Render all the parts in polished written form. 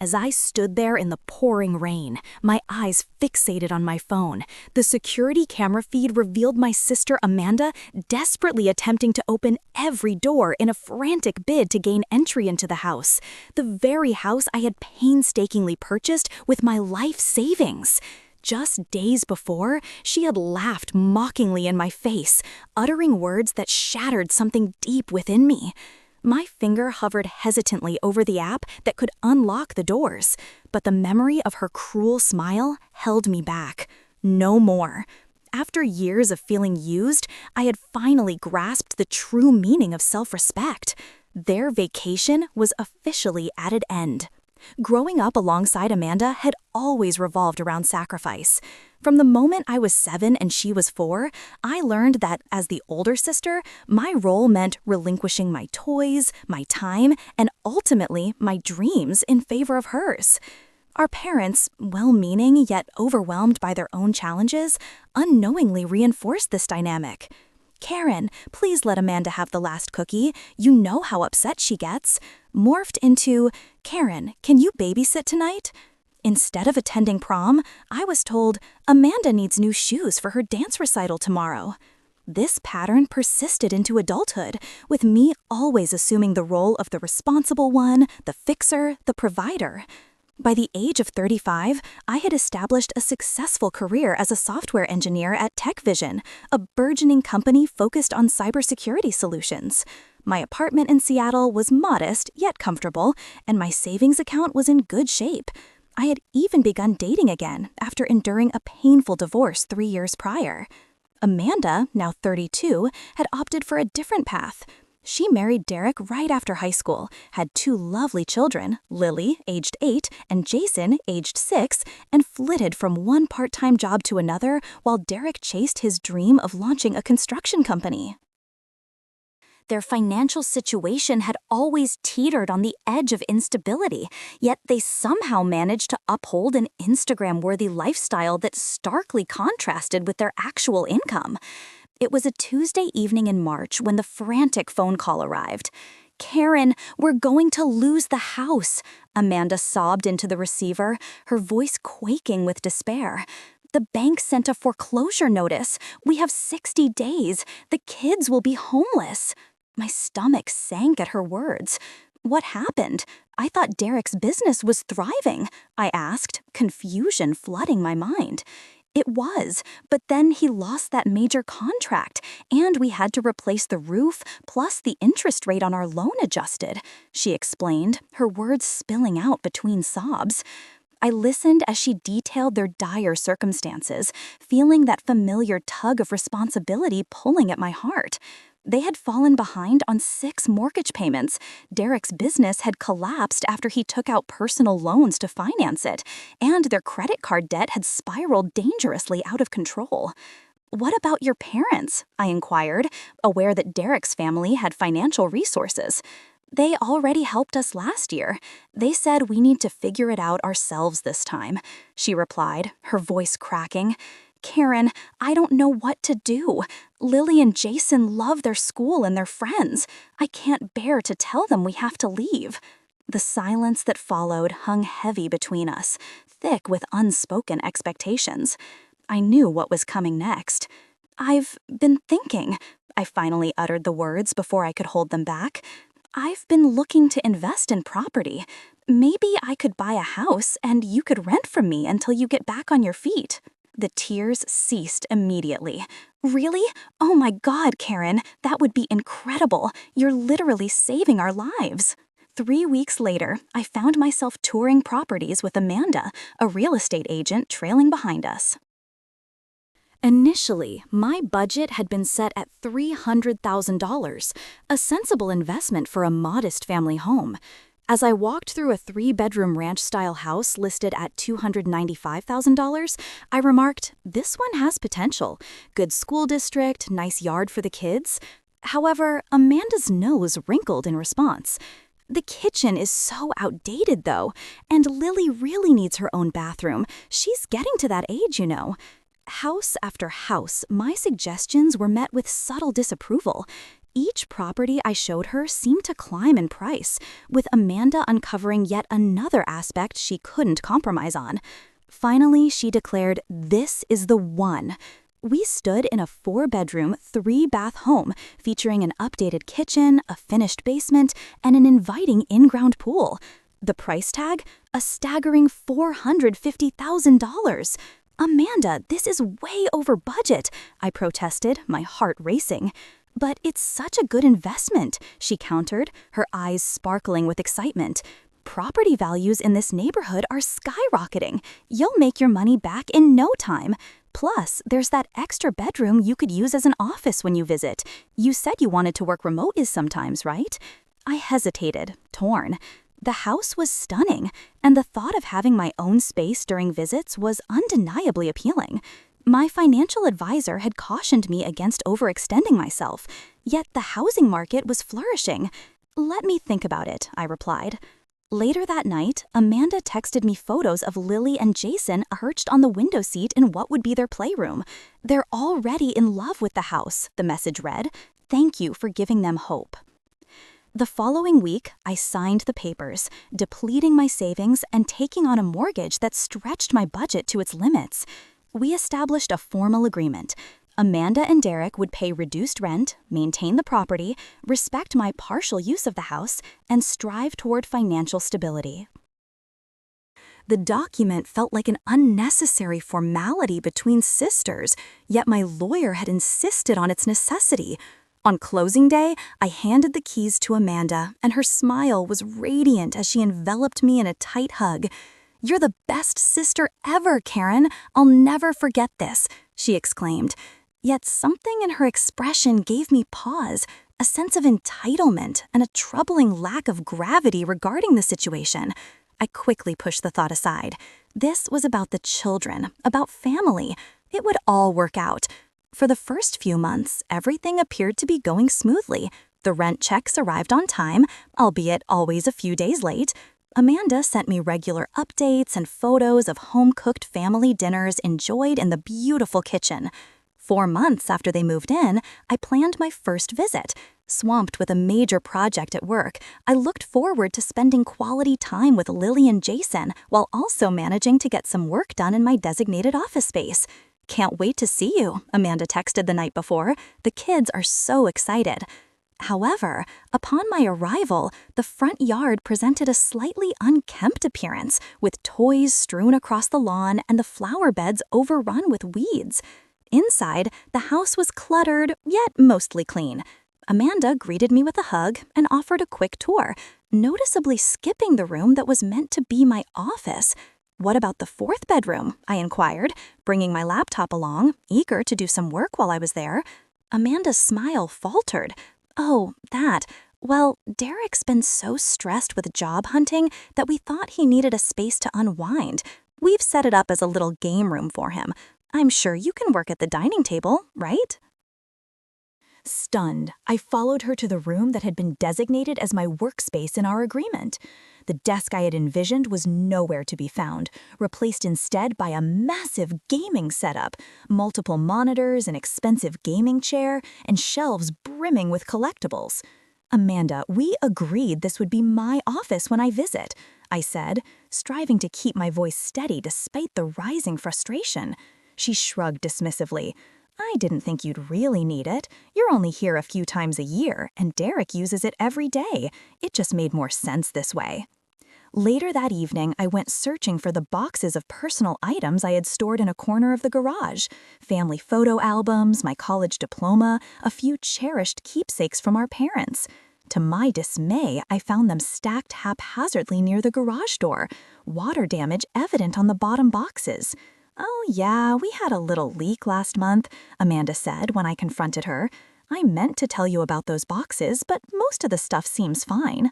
As I stood there in the pouring rain, my eyes fixated on my phone, the security camera feed revealed my sister Amanda desperately attempting to open every door in a frantic bid to gain entry into the house, the very house I had painstakingly purchased with my life savings. Just days before, she had laughed mockingly in my face, uttering words that shattered something deep within me. My finger hovered hesitantly over the app that could unlock the doors, but the memory of her cruel smile held me back. No more. After years of feeling used, I had finally grasped the true meaning of self-respect. Their vacation was officially at an end. Growing up alongside Amanda had always revolved around sacrifice. From the moment I was 7 and she was 4, I learned that as the older sister, my role meant relinquishing my toys, my time, and ultimately my dreams in favor of hers. Our parents, well-meaning yet overwhelmed by their own challenges, unknowingly reinforced this dynamic. "Karen, please let Amanda have the last cookie. You know how upset she gets," morphed into, "Karen, can you babysit tonight?" Instead of attending prom, I was told, "Amanda needs new shoes for her dance recital tomorrow." This pattern persisted into adulthood, with me always assuming the role of the responsible one, the fixer, the provider. By the age of 35, I had established a successful career as a software engineer at TechVision, a burgeoning company focused on cybersecurity solutions. My apartment in Seattle was modest yet comfortable, and my savings account was in good shape. I had even begun dating again after enduring a painful divorce 3 years prior. Amanda, now 32, had opted for a different path. She married Derek right after high school, had 2 lovely children, Lily, aged 8, and Jason, aged 6, and flitted from one part-time job to another while Derek chased his dream of launching a construction company. Their financial situation had always teetered on the edge of instability, yet they somehow managed to uphold an Instagram-worthy lifestyle that starkly contrasted with their actual income. It was a Tuesday evening in March when the frantic phone call arrived. "Karen, we're going to lose the house," Amanda sobbed into the receiver, her voice quaking with despair. "The bank sent a foreclosure notice. We have 60 days. The kids will be homeless." My stomach sank at her words. "What happened? I thought Derek's business was thriving," I asked, confusion flooding my mind. "It was, but then he lost that major contract, and we had to replace the roof, plus the interest rate on our loan adjusted," she explained, her words spilling out between sobs. I listened as she detailed their dire circumstances, feeling that familiar tug of responsibility pulling at my heart. They had fallen behind on 6 mortgage payments. Derek's business had collapsed after he took out personal loans to finance it, and their credit card debt had spiraled dangerously out of control. "What about your parents?" I inquired, aware that Derek's family had financial resources. "They already helped us last year. They said we need to figure it out ourselves this time," she replied, her voice cracking. "Karen, I don't know what to do. Lily and Jason love their school and their friends. I can't bear to tell them we have to leave." The silence that followed hung heavy between us, thick with unspoken expectations. I knew what was coming next. "I've been thinking," I finally uttered the words before I could hold them back. "I've been looking to invest in property. Maybe I could buy a house and you could rent from me until you get back on your feet." The tears ceased immediately. "Really? Oh my God, Karen, that would be incredible. You're literally saving our lives." 3 weeks later, I found myself touring properties with Amanda, a real estate agent trailing behind us. Initially, my budget had been set at $300,000, a sensible investment for a modest family home. As I walked through a 3-bedroom ranch-style house listed at $295,000, I remarked, "This one has potential. Good school district, nice yard for the kids." However, Amanda's nose wrinkled in response. "The kitchen is so outdated, though, and Lily really needs her own bathroom. She's getting to that age, you know." House after house, my suggestions were met with subtle disapproval. Each property I showed her seemed to climb in price, with Amanda uncovering yet another aspect she couldn't compromise on. Finally, she declared, "This is the one." We stood in a 4-bedroom, 3-bath home featuring an updated kitchen, a finished basement, and an inviting in-ground pool. The price tag? A staggering $450,000. "Amanda, this is way over budget," I protested, my heart racing. "But it's such a good investment," she countered, her eyes sparkling with excitement. "Property values in this neighborhood are skyrocketing. You'll make your money back in no time. Plus, there's that extra bedroom you could use as an office when you visit. You said you wanted to work remote sometimes, right?" I hesitated, torn. The house was stunning, and the thought of having my own space during visits was undeniably appealing. My financial advisor had cautioned me against overextending myself, yet the housing market was flourishing. "Let me think about it," I replied. Later that night, Amanda texted me photos of Lily and Jason perched on the window seat in what would be their playroom. "They're already in love with the house," the message read. "Thank you for giving them hope." The following week, I signed the papers, depleting my savings and taking on a mortgage that stretched my budget to its limits. We established a formal agreement. Amanda and Derek would pay reduced rent, maintain the property, respect my partial use of the house, and strive toward financial stability. The document felt like an unnecessary formality between sisters, yet my lawyer had insisted on its necessity. On closing day, I handed the keys to Amanda, and her smile was radiant as she enveloped me in a tight hug. "You're the best sister ever, Karen. I'll never forget this," she exclaimed. Yet something in her expression gave me pause, a sense of entitlement and a troubling lack of gravity regarding the situation. I quickly pushed the thought aside. This was about the children, about family. It would all work out. For the first few months, everything appeared to be going smoothly. The rent checks arrived on time, albeit always a few days late. Amanda sent me regular updates and photos of home-cooked family dinners enjoyed in the beautiful kitchen. 4 months after they moved in, I planned my first visit. Swamped with a major project at work, I looked forward to spending quality time with Lily and Jason while also managing to get some work done in my designated office space. "Can't wait to see you," Amanda texted the night before. "The kids are so excited." However, upon my arrival, the front yard presented a slightly unkempt appearance, with toys strewn across the lawn and the flower beds overrun with weeds. Inside, the house was cluttered, yet mostly clean. Amanda greeted me with a hug and offered a quick tour, noticeably skipping the room that was meant to be my office. "What about the 4th bedroom?" I inquired, bringing my laptop along, eager to do some work while I was there. Amanda's smile faltered. "Oh, that. Well, Derek's been so stressed with job hunting that we thought he needed a space to unwind. We've set it up as a little game room for him. I'm sure you can work at the dining table, right?" Stunned, I followed her to the room that had been designated as my workspace in our agreement. The desk I had envisioned was nowhere to be found, replaced instead by a massive gaming setup, multiple monitors, an expensive gaming chair, and shelves brimming with collectibles. "Amanda, we agreed this would be my office when I visit," I said, striving to keep my voice steady despite the rising frustration. She shrugged dismissively. "I didn't think you'd really need it. You're only here a few times a year, and Derek uses it every day. It just made more sense this way." Later that evening, I went searching for the boxes of personal items I had stored in a corner of the garage. Family photo albums, my college diploma, a few cherished keepsakes from our parents. To my dismay, I found them stacked haphazardly near the garage door, water damage evident on the bottom boxes. "Oh yeah, we had a little leak last month," Amanda said when I confronted her. "I meant to tell you about those boxes, but most of the stuff seems fine."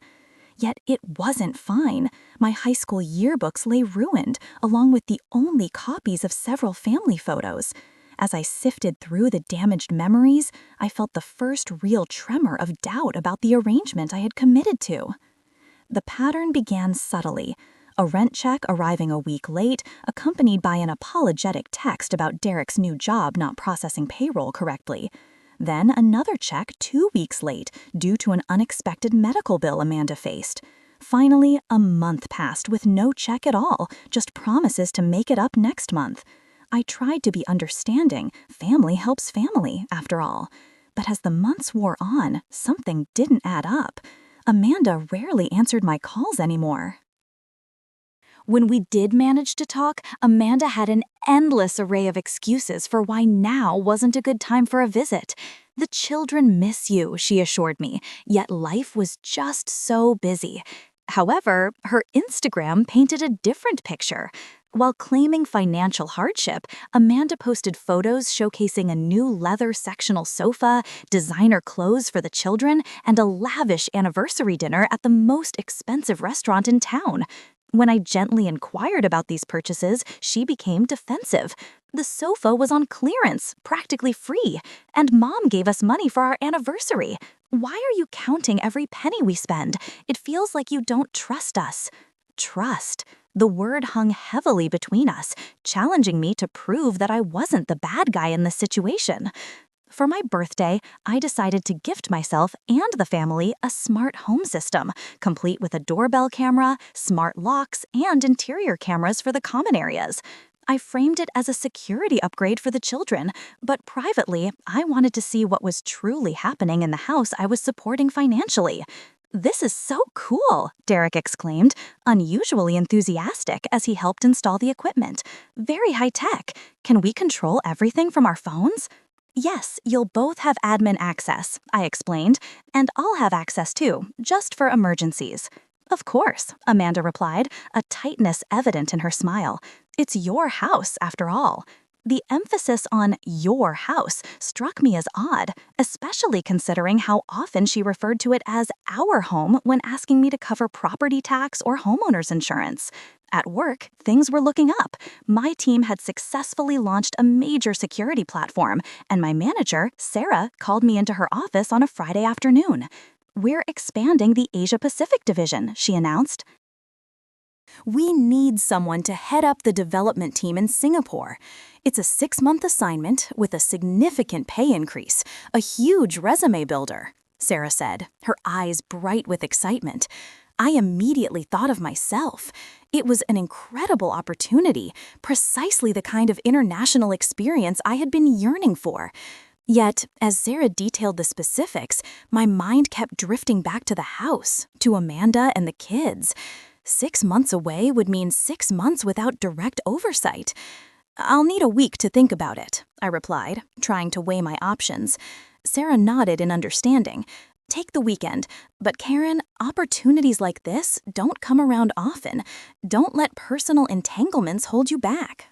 Yet it wasn't fine. My high school yearbooks lay ruined, along with the only copies of several family photos. As I sifted through the damaged memories, I felt the first real tremor of doubt about the arrangement I had committed to. The pattern began subtly. A rent check arriving a week late, accompanied by an apologetic text about Derek's new job not processing payroll correctly. Then another check 2 weeks late due to an unexpected medical bill Amanda faced. Finally, a month passed with no check at all, just promises to make it up next month. I tried to be understanding. Family helps family, after all. But as the months wore on, something didn't add up. Amanda rarely answered my calls anymore. When we did manage to talk, Amanda had an endless array of excuses for why now wasn't a good time for a visit. The children miss you, she assured me, yet life was just so busy. However, her Instagram painted a different picture. While claiming financial hardship, Amanda posted photos showcasing a new leather sectional sofa, designer clothes for the children, and a lavish anniversary dinner at the most expensive restaurant in town. When I gently inquired about these purchases, she became defensive. The sofa was on clearance, practically free, and Mom gave us money for our anniversary. Why are you counting every penny we spend? It feels like you don't trust us. Trust. The word hung heavily between us, challenging me to prove that I wasn't the bad guy in this situation. For my birthday, I decided to gift myself and the family a smart home system, complete with a doorbell camera, smart locks, and interior cameras for the common areas. I framed it as a security upgrade for the children, but privately, I wanted to see what was truly happening in the house I was supporting financially. "This is so cool," Derek exclaimed, unusually enthusiastic as he helped install the equipment. "Very high-tech. Can we control everything from our phones?" "Yes, you'll both have admin access," I explained, "and I'll have access too, just for emergencies." "Of course," Amanda replied, a tightness evident in her smile. "It's your house, after all." The emphasis on your house struck me as odd, especially considering how often she referred to it as our home when asking me to cover property tax or homeowner's insurance. At work, things were looking up. My team had successfully launched a major security platform, and my manager, Sarah, called me into her office on a Friday afternoon. "We're expanding the Asia-Pacific division," she announced. "We need someone to head up the development team in Singapore. It's a 6-month assignment with a significant pay increase, a huge resume builder," Sarah said, her eyes bright with excitement. I immediately thought of myself. It was an incredible opportunity, precisely the kind of international experience I had been yearning for. Yet, as Sarah detailed the specifics, my mind kept drifting back to the house, to Amanda and the kids. 6 months away would mean 6 months without direct oversight. "I'll need a week to think about it," I replied, trying to weigh my options. Sarah nodded in understanding. "Take the weekend. But Karen, opportunities like this don't come around often. Don't let personal entanglements hold you back."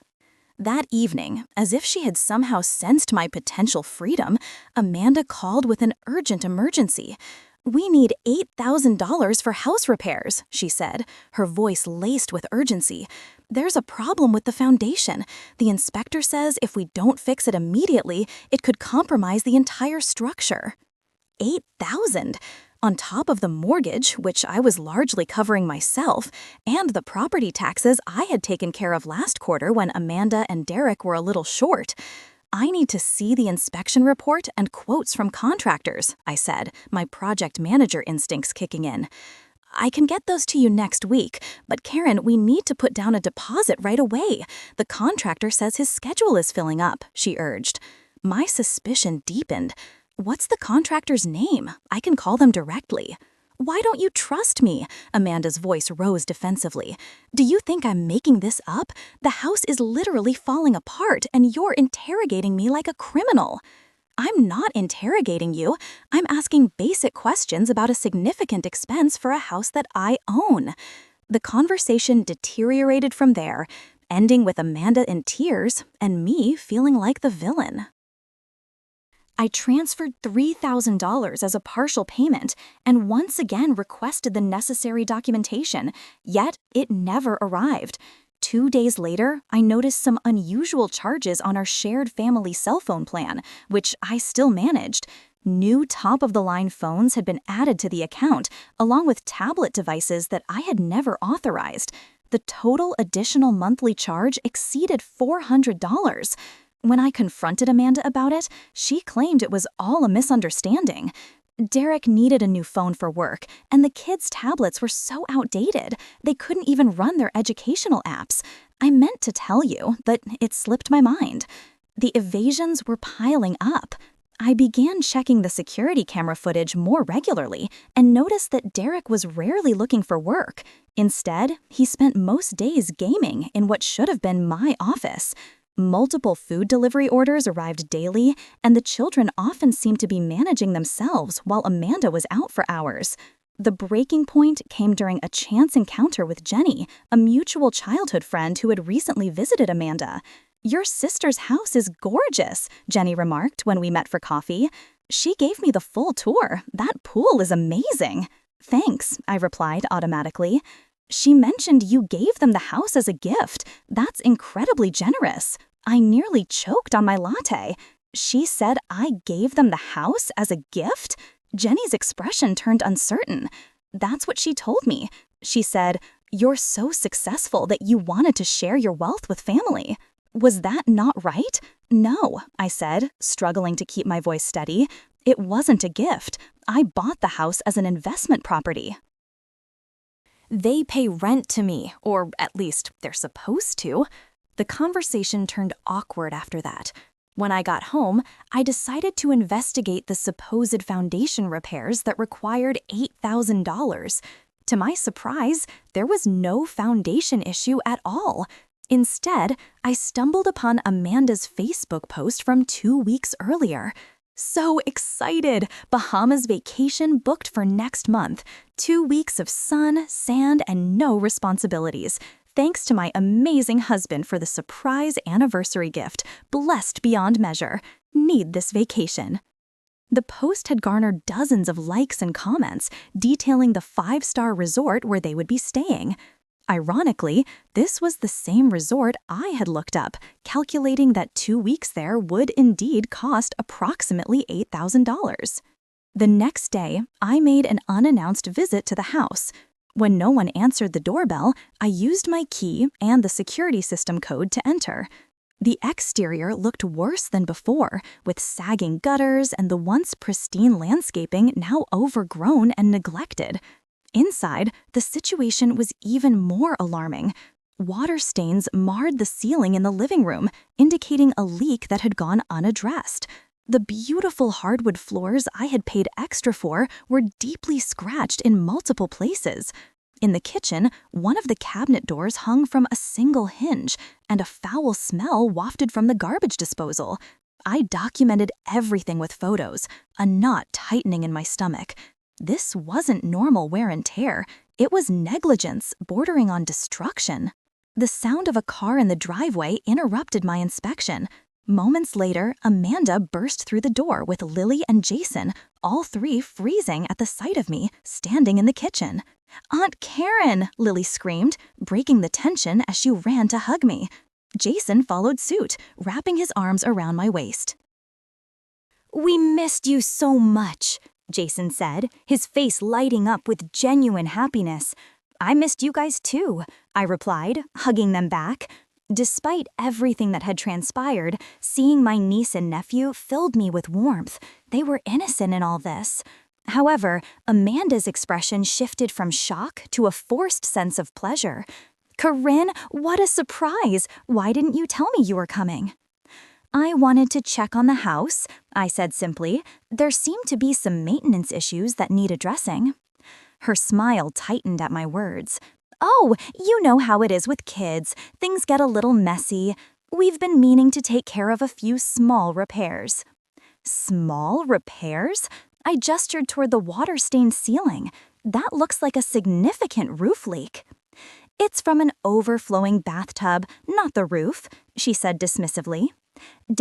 That evening, as if she had somehow sensed my potential freedom, Amanda called with an urgent emergency. "We need $8,000 for house repairs," she said, her voice laced with urgency. "There's a problem with the foundation. The inspector says if we don't fix it immediately, it could compromise the entire structure." 8,000, on top of the mortgage, which I was largely covering myself, and the property taxes I had taken care of last quarter when Amanda and Derek were a little short. "I need to see the inspection report and quotes from contractors," I said, my project manager instincts kicking in. "I can get those to you next week, but Karen, we need to put down a deposit right away. The contractor says his schedule is filling up," she urged. My suspicion deepened. "What's the contractor's name? I can call them directly." "Why don't you trust me?" Amanda's voice rose defensively. "Do you think I'm making this up? The house is literally falling apart, and you're interrogating me like a criminal." "I'm not interrogating you. I'm asking basic questions about a significant expense for a house that I own." The conversation deteriorated from there, ending with Amanda in tears and me feeling like the villain. I transferred $3,000 as a partial payment and once again requested the necessary documentation, yet it never arrived. 2 days later, I noticed some unusual charges on our shared family cell phone plan, which I still managed. New top-of-the-line phones had been added to the account, along with tablet devices that I had never authorized. The total additional monthly charge exceeded $400. When I confronted Amanda about it, she claimed it was all a misunderstanding. Derek needed a new phone for work, and the kids' tablets were so outdated, they couldn't even run their educational apps. I meant to tell you, but it slipped my mind. The evasions were piling up. I began checking the security camera footage more regularly and noticed that Derek was rarely looking for work. Instead, he spent most days gaming in what should have been my office. Multiple food delivery orders arrived daily, and the children often seemed to be managing themselves while Amanda was out for hours. The breaking point came during a chance encounter with Jenny, a mutual childhood friend who had recently visited Amanda. "Your sister's house is gorgeous," Jenny remarked when we met for coffee. "She gave me the full tour. That pool is amazing." "Thanks," I replied automatically. "She mentioned you gave them the house as a gift. That's incredibly generous." I nearly choked on my latte. She said I gave them the house as a gift? Jenny's expression turned uncertain. That's what she told me. She said, "You're so successful that you wanted to share your wealth with family." Was that not right? "No," I said, struggling to keep my voice steady. "It wasn't a gift. I bought the house as an investment property." They pay rent to me, or at least they're supposed to. The conversation turned awkward after that. When I got home, I decided to investigate the supposed foundation repairs that required $8,000. To my surprise, there was no foundation issue at all. Instead, I stumbled upon Amanda's Facebook post from 2 weeks earlier. So excited! Bahamas vacation booked for next month. 2 weeks of sun, sand, and no responsibilities. Thanks to my amazing husband for the surprise anniversary gift. Blessed beyond measure. Need this vacation. The post had garnered dozens of likes and comments detailing the 5-star resort where they would be staying. Ironically, this was the same resort I had looked up, calculating that 2 weeks there would indeed cost approximately $8,000. The next day, I made an unannounced visit to the house. When no one answered the doorbell, I used my key and the security system code to enter. The exterior looked worse than before, with sagging gutters and the once pristine landscaping now overgrown and neglected. Inside, the situation was even more alarming. Water stains marred the ceiling in the living room, indicating a leak that had gone unaddressed. The beautiful hardwood floors I had paid extra for were deeply scratched in multiple places. In the kitchen, one of the cabinet doors hung from a single hinge, and a foul smell wafted from the garbage disposal. I documented everything with photos, a knot tightening in my stomach. This wasn't normal wear and tear. It was negligence bordering on destruction. The sound of a car in the driveway interrupted my inspection. Moments later, Amanda burst through the door with Lily and Jason, all three freezing at the sight of me, standing in the kitchen. "Aunt Karen!" Lily screamed, breaking the tension as she ran to hug me. Jason followed suit, wrapping his arms around my waist. "We missed you so much," Jason said, his face lighting up with genuine happiness. "I missed you guys too," I replied, hugging them back. Despite everything that had transpired, seeing my niece and nephew filled me with warmth. They were innocent in all this. However, Amanda's expression shifted from shock to a forced sense of pleasure. "Corinne, what a surprise! Why didn't you tell me you were coming?" "I wanted to check on the house," I said simply. "There seemed to be some maintenance issues that need addressing." Her smile tightened at my words. "Oh, you know how it is with kids. Things get a little messy. We've been meaning to take care of a few small repairs." "Small repairs?" I gestured toward the water-stained ceiling. "That looks like a significant roof leak." "It's from an overflowing bathtub, not the roof," she said dismissively.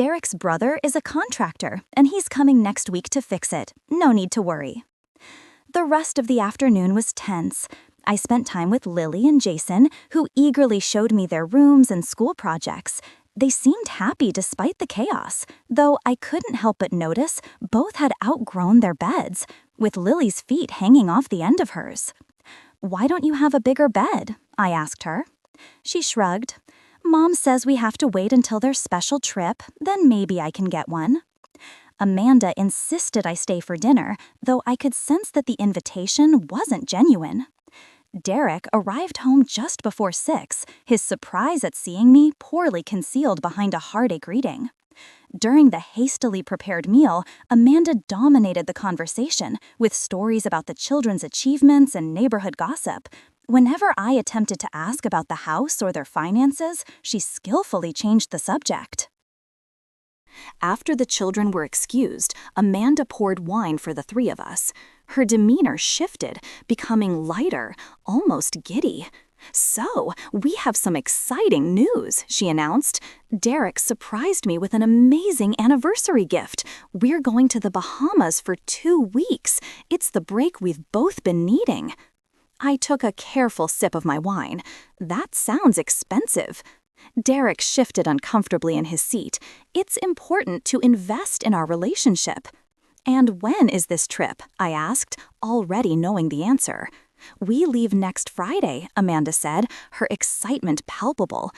"Derek's brother is a contractor, and he's coming next week to fix it. No need to worry." The rest of the afternoon was tense. I spent time with Lily and Jason, who eagerly showed me their rooms and school projects. They seemed happy despite the chaos, though I couldn't help but notice both had outgrown their beds, with Lily's feet hanging off the end of hers. "Why don't you have a bigger bed?" I asked her. She shrugged. Mom says we have to wait until their special trip, then maybe I can get one. Amanda insisted I stay for dinner, though I could sense that the invitation wasn't genuine. Derek arrived home just before 6, his surprise at seeing me poorly concealed behind a hearty greeting. During the hastily prepared meal, Amanda dominated the conversation with stories about the children's achievements and neighborhood gossip. Whenever I attempted to ask about the house or their finances, she skillfully changed the subject. After the children were excused, Amanda poured wine for the 3 of us. Her demeanor shifted, becoming lighter, almost giddy. "So, we have some exciting news," she announced. "Derek surprised me with an amazing anniversary gift. We're going to the Bahamas for 2 weeks. It's the break we've both been needing." I took a careful sip of my wine. That sounds expensive. Derek shifted uncomfortably in his seat. "It's important to invest in our relationship." "And when is this trip?" I asked, already knowing the answer. "We leave next Friday," Amanda said, her excitement palpable.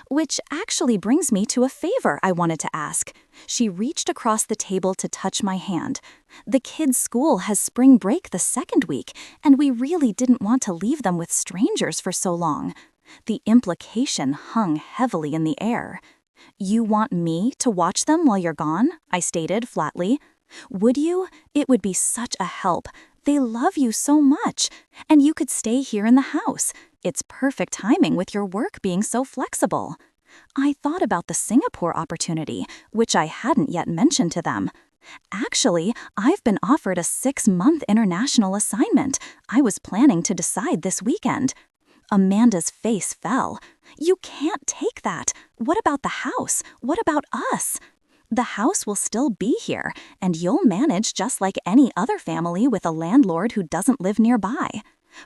"Which actually brings me to a favor I wanted to ask." She reached across the table to touch my hand. "The kids' school has spring break the 2nd week, and we really didn't want to leave them with strangers for so long." The implication hung heavily in the air. "You want me to watch them while you're gone?" I stated flatly. "Would you? It would be such a help. They love you so much. And you could stay here in the house. It's perfect timing with your work being so flexible." I thought about the Singapore opportunity, which I hadn't yet mentioned to them. "Actually, I've been offered a 6-month international assignment. I was planning to decide this weekend." Amanda's face fell. "You can't take that. What about the house? What about us?" "The house will still be here, and you'll manage just like any other family with a landlord who doesn't live nearby."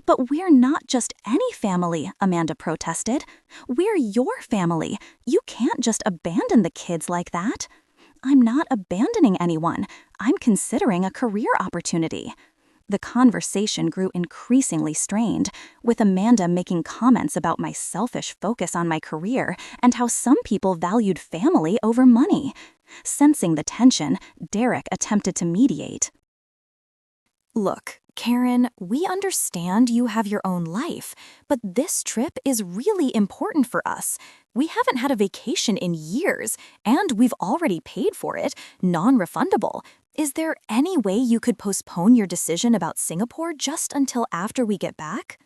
"But we're not just any family," Amanda protested. "We're your family. You can't just abandon the kids like that." "I'm not abandoning anyone. I'm considering a career opportunity." The conversation grew increasingly strained, with Amanda making comments about my selfish focus on my career and how some people valued family over money. Sensing the tension, Derek attempted to mediate. "Look, Karen, we understand you have your own life, but this trip is really important for us. We haven't had a vacation in years, and we've already paid for it, non-refundable. Is there any way you could postpone your decision about Singapore just until after we get back?"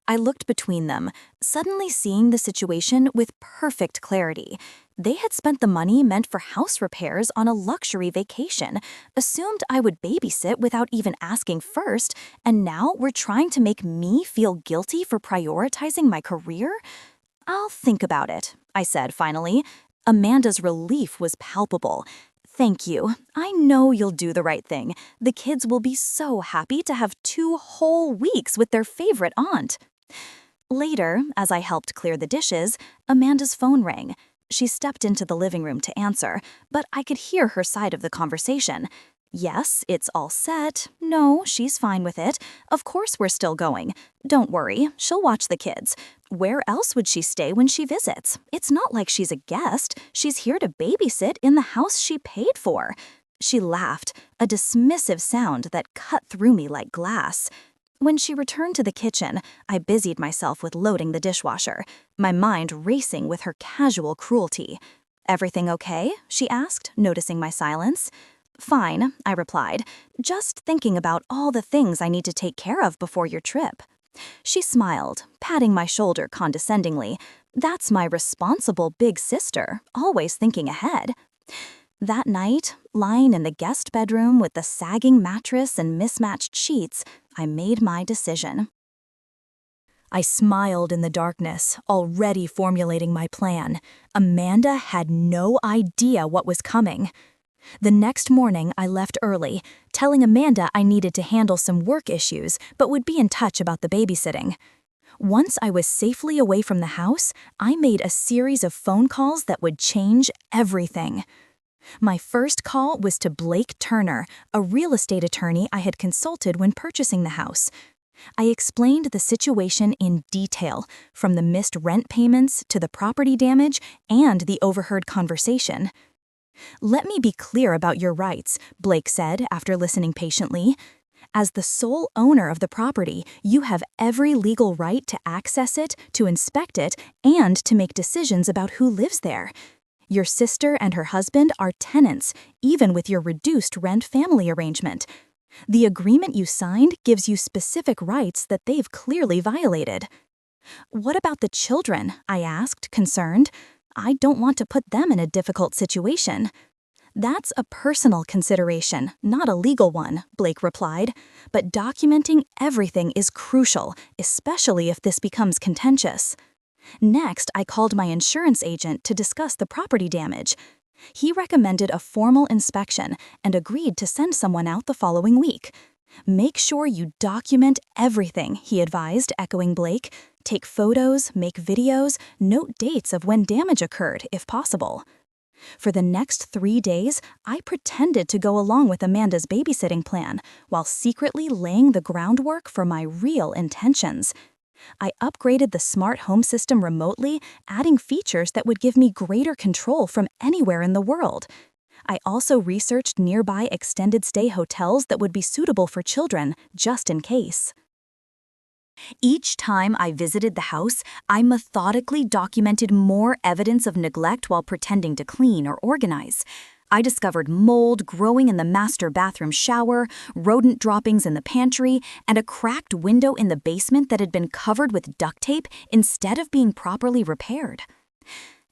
I looked between them, suddenly seeing the situation with perfect clarity. They had spent the money meant for house repairs on a luxury vacation, assumed I would babysit without even asking first, and now were trying to make me feel guilty for prioritizing my career? "I'll think about it," I said finally. Amanda's relief was palpable. "Thank you. I know you'll do the right thing. The kids will be so happy to have 2 whole weeks with their favorite aunt." Later, as I helped clear the dishes, Amanda's phone rang. She stepped into the living room to answer, but I could hear her side of the conversation. "Yes, it's all set. No, she's fine with it. Of course we're still going. Don't worry, she'll watch the kids. Where else would she stay when she visits? It's not like she's a guest. She's here to babysit in the house she paid for." She laughed, a dismissive sound that cut through me like glass. When she returned to the kitchen, I busied myself with loading the dishwasher, my mind racing with her casual cruelty. "Everything okay?" she asked, noticing my silence. "Fine," I replied, "just thinking about all the things I need to take care of before your trip." She smiled, patting my shoulder condescendingly. "That's my responsible big sister, always thinking ahead." That night, lying in the guest bedroom with the sagging mattress and mismatched sheets, I made my decision. I smiled in the darkness, already formulating my plan. Amanda had no idea what was coming. The next morning, I left early, telling Amanda I needed to handle some work issues, but would be in touch about the babysitting. Once I was safely away from the house, I made a series of phone calls that would change everything. My first call was to Blake Turner, a real estate attorney I had consulted when purchasing the house. I explained the situation in detail, from the missed rent payments to the property damage and the overheard conversation. "Let me be clear about your rights," Blake said after listening patiently. "As the sole owner of the property, you have every legal right to access it, to inspect it, and to make decisions about who lives there. Your sister and her husband are tenants, even with your reduced rent family arrangement. The agreement you signed gives you specific rights that they've clearly violated." "What about the children?" I asked, concerned. "I don't want to put them in a difficult situation." "That's a personal consideration, not a legal one," Blake replied. "But documenting everything is crucial, especially if this becomes contentious." Next, I called my insurance agent to discuss the property damage. He recommended a formal inspection and agreed to send someone out the following week. "Make sure you document everything," he advised, echoing Blake. "Take photos, make videos, note dates of when damage occurred, if possible." For the next 3 days, I pretended to go along with Amanda's babysitting plan, while secretly laying the groundwork for my real intentions. I upgraded the smart home system remotely, adding features that would give me greater control from anywhere in the world. I also researched nearby extended stay hotels that would be suitable for children, just in case. Each time I visited the house, I methodically documented more evidence of neglect while pretending to clean or organize. I discovered mold growing in the master bathroom shower, rodent droppings in the pantry, and a cracked window in the basement that had been covered with duct tape instead of being properly repaired.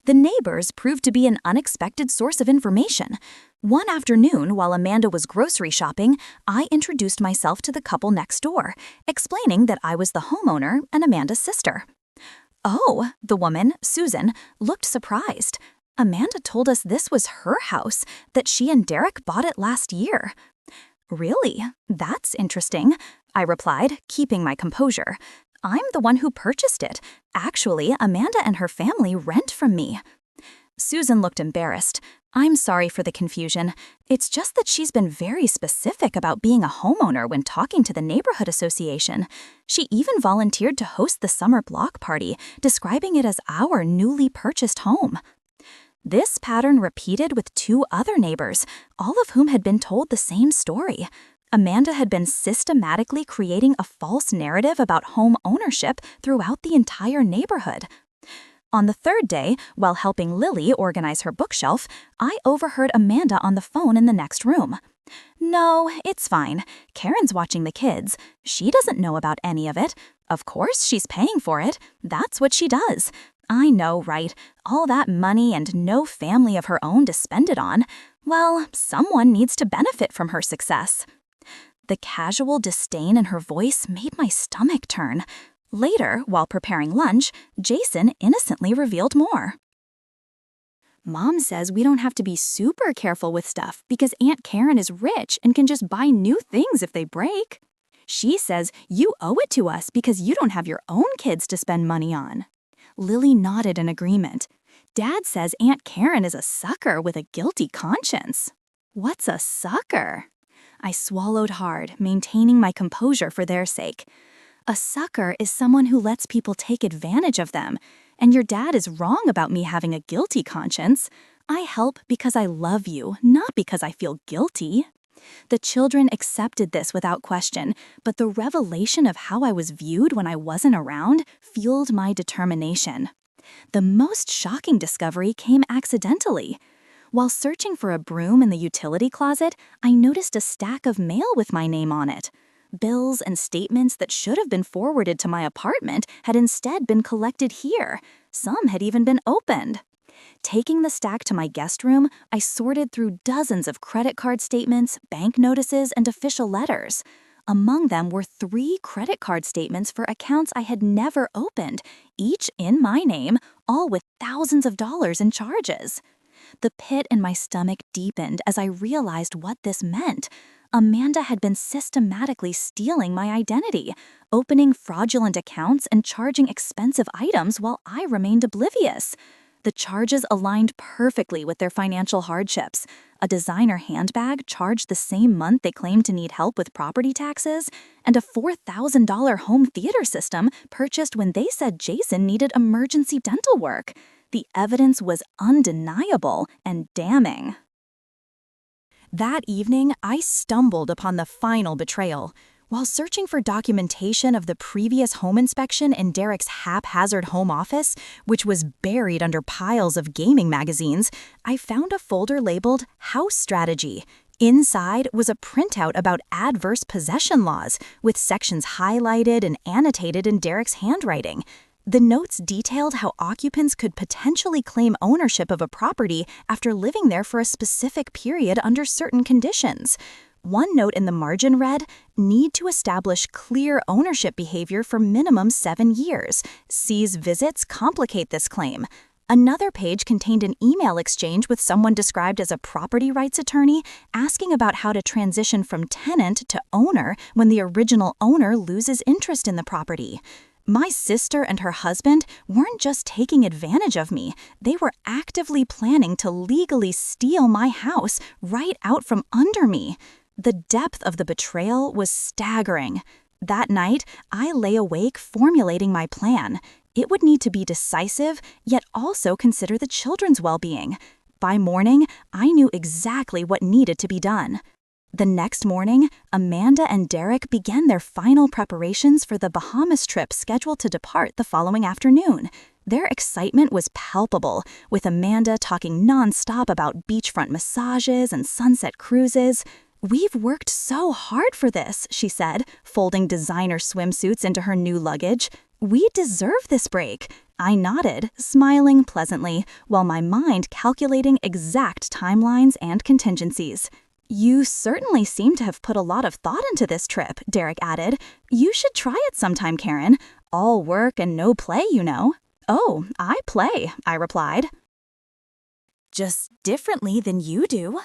The neighbors proved to be an unexpected source of information. One afternoon, while Amanda was grocery shopping, I introduced myself to the couple next door, explaining that I was the homeowner and Amanda's sister. "Oh," the woman, Susan, looked surprised. "Amanda told us this was her house, that she and Derek bought it last year." "Really? That's interesting," I replied, keeping my composure. "I'm the one who purchased it. Actually, Amanda and her family rent from me." Susan looked embarrassed. "I'm sorry for the confusion. It's just that she's been very specific about being a homeowner when talking to the neighborhood association. She even volunteered to host the summer block party, describing it as our newly purchased home." This pattern repeated with 2 other neighbors, all of whom had been told the same story. Amanda had been systematically creating a false narrative about home ownership throughout the entire neighborhood. On the 3rd day, while helping Lily organize her bookshelf, I overheard Amanda on the phone in the next room. "No, it's fine. Karen's watching the kids. She doesn't know about any of it. Of course she's paying for it. That's what she does. I know, right? All that money and no family of her own to spend it on. Well, someone needs to benefit from her success." The casual disdain in her voice made my stomach turn. Later, while preparing lunch, Jason innocently revealed more. "Mom says we don't have to be super careful with stuff because Aunt Karen is rich and can just buy new things if they break. She says you owe it to us because you don't have your own kids to spend money on." Lily nodded in agreement. "Dad says Aunt Karen is a sucker with a guilty conscience." "What's a sucker?" I swallowed hard, maintaining my composure for their sake. "A sucker is someone who lets people take advantage of them. And your dad is wrong about me having a guilty conscience. I help because I love you, not because I feel guilty." The children accepted this without question, but the revelation of how I was viewed when I wasn't around fueled my determination. The most shocking discovery came accidentally. While searching for a broom in the utility closet, I noticed a stack of mail with my name on it. Bills and statements that should have been forwarded to my apartment had instead been collected here. Some had even been opened. Taking the stack to my guest room, I sorted through dozens of credit card statements, bank notices, and official letters. Among them were 3 credit card statements for accounts I had never opened, each in my name, all with thousands of dollars in charges. The pit in my stomach deepened as I realized what this meant. Amanda had been systematically stealing my identity, opening fraudulent accounts and charging expensive items while I remained oblivious. The charges aligned perfectly with their financial hardships. a designer handbag charged the same month they claimed to need help with property taxes, and a $4,000 home theater system purchased when they said Jason needed emergency dental work. The evidence was undeniable and damning. That evening, I stumbled upon the final betrayal. While searching for documentation of the previous home inspection in Derek's haphazard home office, which was buried under piles of gaming magazines, I found a folder labeled House Strategy. Inside was a printout about adverse possession laws, with sections highlighted and annotated in Derek's handwriting. The notes detailed how occupants could potentially claim ownership of a property after living there for a specific period under certain conditions. One note in the margin read, "Need to establish clear ownership behavior for minimum 7 years. Seize visits complicate this claim." Another page contained an email exchange with someone described as a property rights attorney, asking about how to transition from tenant to owner when the original owner loses interest in the property. My sister and her husband weren't just taking advantage of me, they were actively planning to legally steal my house right out from under me. The depth of the betrayal was staggering. That night, I lay awake formulating my plan. It would need to be decisive, yet also consider the children's well-being. By morning, I knew exactly what needed to be done. The next morning, Amanda and Derek began their final preparations for the Bahamas trip scheduled to depart the following afternoon. Their excitement was palpable, with Amanda talking nonstop about beachfront massages and sunset cruises. "We've worked so hard for this," she said, folding designer swimsuits into her new luggage. "We deserve this break." I nodded, smiling pleasantly, while my mind calculating exact timelines and contingencies. "You certainly seem to have put a lot of thought into this trip," Derek added. "You should try it sometime, Karen. All work and no play, you know." "Oh, I play," I replied. "Just differently than you do."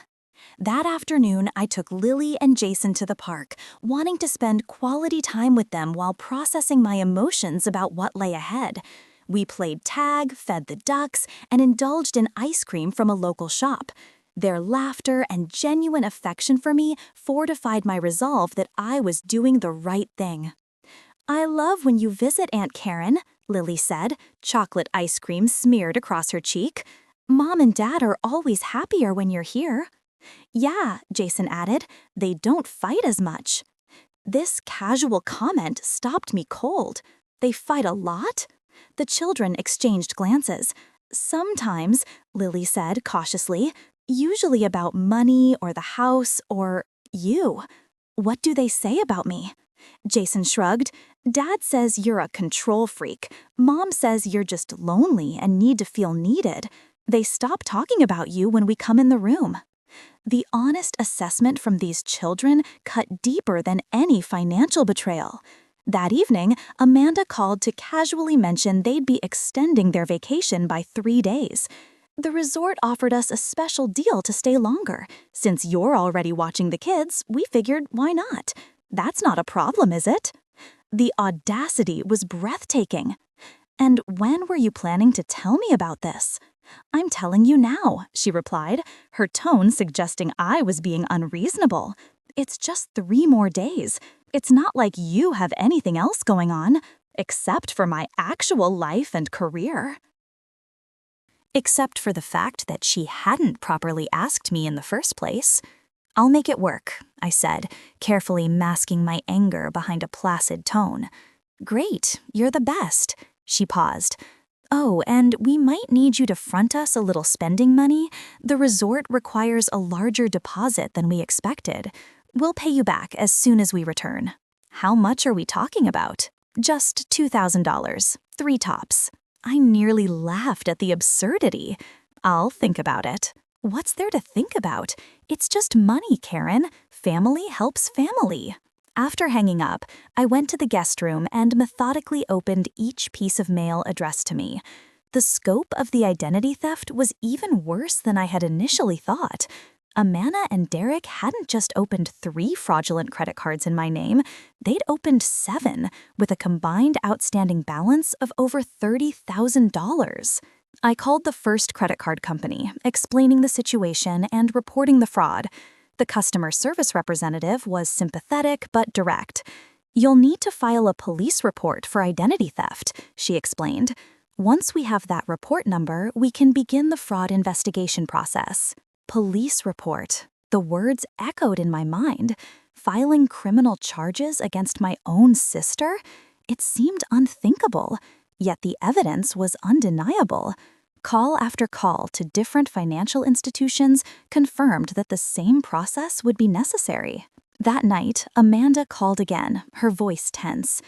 That afternoon, I took Lily and Jason to the park, wanting to spend quality time with them while processing my emotions about what lay ahead. We played tag, fed the ducks, and indulged in ice cream from a local shop. Their laughter and genuine affection for me fortified my resolve that I was doing the right thing. "I love when you visit, Aunt Karen," Lily said, chocolate ice cream smeared across her cheek. "Mom and Dad are always happier when you're here." "Yeah," Jason added, "they don't fight as much." This casual comment stopped me cold. "They fight a lot?" The children exchanged glances. "Sometimes," Lily said cautiously, "usually about money or the house or you." "What do they say about me?" Jason shrugged. "Dad says you're a control freak. Mom says you're just lonely and need to feel needed. They stop talking about you when we come in the room." The honest assessment from these children cut deeper than any financial betrayal. That evening, Amanda called to casually mention they'd be extending their vacation by 3 days. "The resort offered us a special deal to stay longer. Since you're already watching the kids, we figured why not? That's not a problem, is it?" The audacity was breathtaking. "And when were you planning to tell me about this?" "I'm telling you now," she replied, her tone suggesting I was being unreasonable. "It's just 3 more days. It's not like you have anything else going on, except for my actual life and career." Except for the fact that she hadn't properly asked me in the first place. "I'll make it work," I said, carefully masking my anger behind a placid tone. "Great, you're the best." She paused. "Oh, and we might need you to front us a little spending money. The resort requires a larger deposit than we expected. We'll pay you back as soon as we return." "How much are we talking about?" "Just $2,000, 3 tops." I nearly laughed at the absurdity. "I'll think about it." "What's there to think about? It's just money, Karen. Family helps family." After hanging up, I went to the guest room and methodically opened each piece of mail addressed to me. The scope of the identity theft was even worse than I had initially thought. Amanda and Derek hadn't just opened 3 fraudulent credit cards in my name, they'd opened 7, with a combined outstanding balance of over $30,000. I called the first credit card company, explaining the situation and reporting the fraud. The customer service representative was sympathetic but direct. "You'll need to file a police report for identity theft," she explained. "Once we have that report number, we can begin the fraud investigation process." Police report. The words echoed in my mind. Filing criminal charges against my own sister? It seemed unthinkable, yet the evidence was undeniable. Call after call to different financial institutions confirmed that the same process would be necessary. That night, Amanda called again, her voice tense.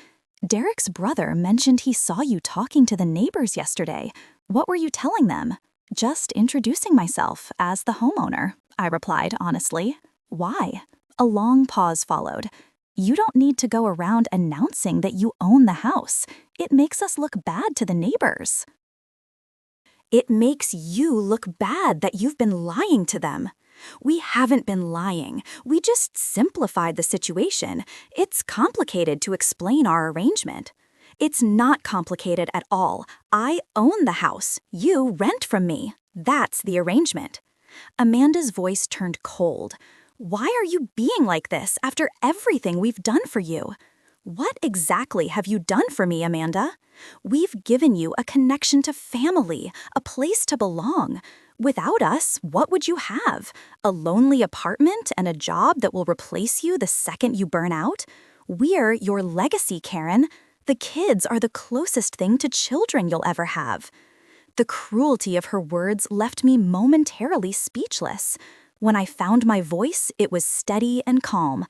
"Derek's brother mentioned he saw you talking to the neighbors yesterday. What were you telling them?" "Just introducing myself as the homeowner," I replied honestly. "Why?" A long pause followed. "You don't need to go around announcing that you own the house. It makes us look bad to the neighbors." "It makes you look bad that you've been lying to them." "We haven't been lying. We just simplified the situation. It's complicated to explain our arrangement." "It's not complicated at all. I own the house. You rent from me. That's the arrangement." Amanda's voice turned cold. "Why are you being like this after everything we've done for you?" "What exactly have you done for me, Amanda?" "We've given you a connection to family, a place to belong. Without us, what would you have? A lonely apartment and a job that will replace you the second you burn out? We're your legacy, Karen. The kids are the closest thing to children you'll ever have." The cruelty of her words left me momentarily speechless. When I found my voice, it was steady and calm.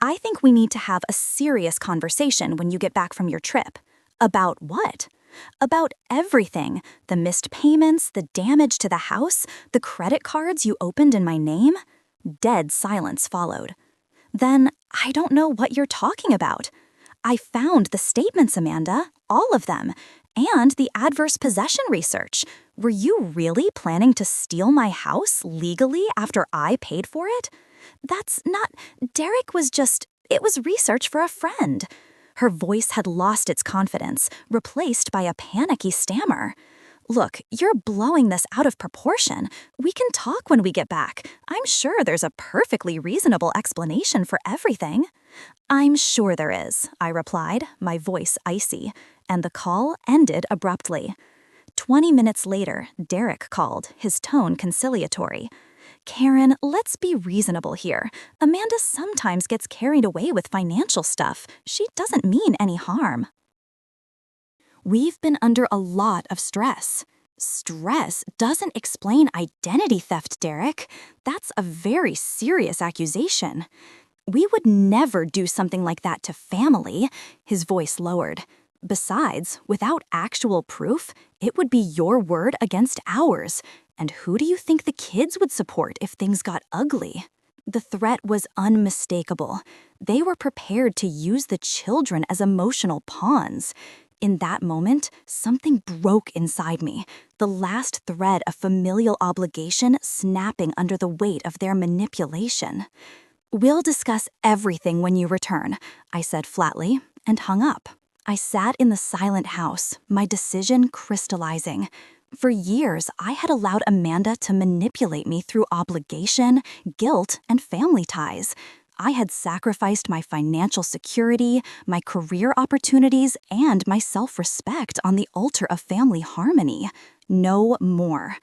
"I think we need to have a serious conversation when you get back from your trip." "About what?" "About everything. The missed payments, the damage to the house, the credit cards you opened in my name." Dead silence followed. "Then I don't know what you're talking about." "I found the statements, Amanda, all of them, and the adverse possession research. Were you really planning to steal my house legally after I paid for it?" "That's not... Derek was just... It was research for a friend." Her voice had lost its confidence, replaced by a panicky stammer. "Look, you're blowing this out of proportion. We can talk when we get back. I'm sure there's a perfectly reasonable explanation for everything." "I'm sure there is," I replied, my voice icy, and the call ended abruptly. 20 minutes later, Derek called, his tone conciliatory. "Karen, let's be reasonable here. Amanda sometimes gets carried away with financial stuff. She doesn't mean any harm." "We've been under a lot of stress." "Stress doesn't explain identity theft, Derek. That's a very serious accusation." "We would never do something like that to family." His voice lowered. "Besides, without actual proof, it would be your word against ours. And who do you think the kids would support if things got ugly?" The threat was unmistakable. They were prepared to use the children as emotional pawns. In that moment, something broke inside me, the last thread of familial obligation snapping under the weight of their manipulation. "We'll discuss everything when you return," I said flatly, and hung up. I sat in the silent house, my decision crystallizing. For years, I had allowed Amanda to manipulate me through obligation, guilt, and family ties. I had sacrificed my financial security, my career opportunities, and my self-respect on the altar of family harmony. No more.